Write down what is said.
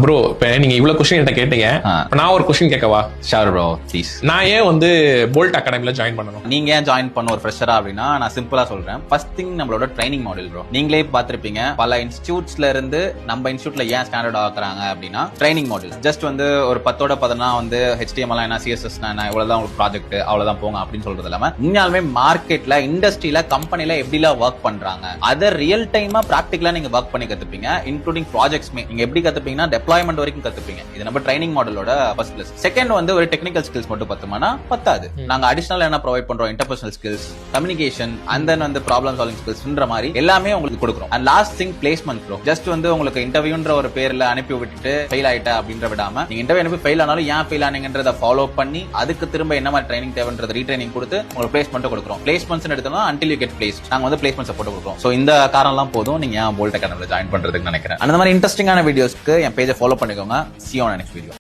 Bro இப்ப நீங்க இவ்வளவு கொஸ்டின் என்கிட்ட கேட்டீங்க. நான் ஒரு கொஸ்டின் கேட்கவா? Sure bro, please. நான் ஏன் வந்து போல்ட் அகாடமில ஜாயின் பண்ணணும்? நீங்க ஏன் ஜாயின் பண்ண ஒரு ஃப்ரெஷரா அப்படின்னா நான் சிம்பிளா சொல்றேன். ஃபர்ஸ்ட் திங் நம்மளோட ட்ரைனிங் மாடல் ப்ரோ. நீங்களே பார்த்திருப்பீங்க பல இன்ஸ்டிடியூட்ஸ்ல இருந்து நம்ம இன்ஸ்டிடியூட்ல ஏன் ஸ்டாண்டர்ட் ஆக்குறாங்க அப்படின்னா ட்ரைனிங் மாடல். ஜஸ்ட் வந்து ஒரு 10 வந்து HTML என்ன CSS என்ன இவ்வளவுதான் உங்களுக்கு ப்ராஜெக்ட் அவ்வளவுதான் போங்க அப்படின்னு சொல்றது இல்லாம உண்மையாலுமே மார்க்கெட்ல இண்டஸ்ட்ரியில கம்பெனில எப்படிலாம் ஒர்க் பண்றாங்க அதை ரியல் டைமா பிராக்டிகலா நீங்க ஒர்க் பண்ணி கத்துப்பீங்க. இன்க்ளூடிங் ப்ராஜெக்ட்ஸ்மே நீங்க எப்படி கத்துப்பீங்கன்னா டெப்ளாய்மெண்ட் வரைக்கும் கத்துப்பீங்க. இது நம்ம ட்ரைனிங் மாடலோட ஃபர்ஸ்ட் பிளஸ். செகண்ட் வந்து ஒரு டெக்னிக்கல் ஸ்கில்ஸ் மட்டும் பத்துமானா பத்தாது. நாங்க அடிஷனல் என்ன ப்ரொவைட் பண்றோம், interpersonal skills, communication and then வந்து ப்ராப்ளம் சால்விங் ஸ்கில்ஸ்ன்ற மாதிரி எல்லாமே உங்களுக்கு கொடுக்குறோம். And last thing placement bro. Just வந்து உங்களுக்கு இன்டர்வியூன்ற ஒரு பேர்ல அனுப்பி விட்டுட்டு ஃபெயில் ஆயிட்ட அப்படின்ற விடாம நீங்க இன்டர்வியூ அனுப்பி ஃபெயில் ஆனாலும் ஏன் ஃபெயில் ஆனீங்கன்றத ஃபாலோ பண்ணி அதுக்கு திரும்ப என்ன மாதிரி ட்ரைனிங் தேவைன்றது ரீட்ரைனிங் கொடுத்து உங்களுக்கு பிளேஸ்மெண்ட் கொடுக்குறோம். பிளேஸ்மெண்ட்ஸ் எடுத்தோம்னா until you get placed நாங்க வந்து பிளேஸ்மெண்ட் சப்போர்ட் கொடுக்குறோம். சோ இந்த காரணம்லாம் போதும் நீங்க ஏன் போல்ட் அகாடமில ஜாயின் பண்றதுக்கு நினைக்கிறேன். அந்த மாதிரி இன்ட்ரெஸ்டிங்கான வீடியோஸ்க்கு என் பேஜை ஃபாலோ பண்ணிக்கோங்க. See you on the next video.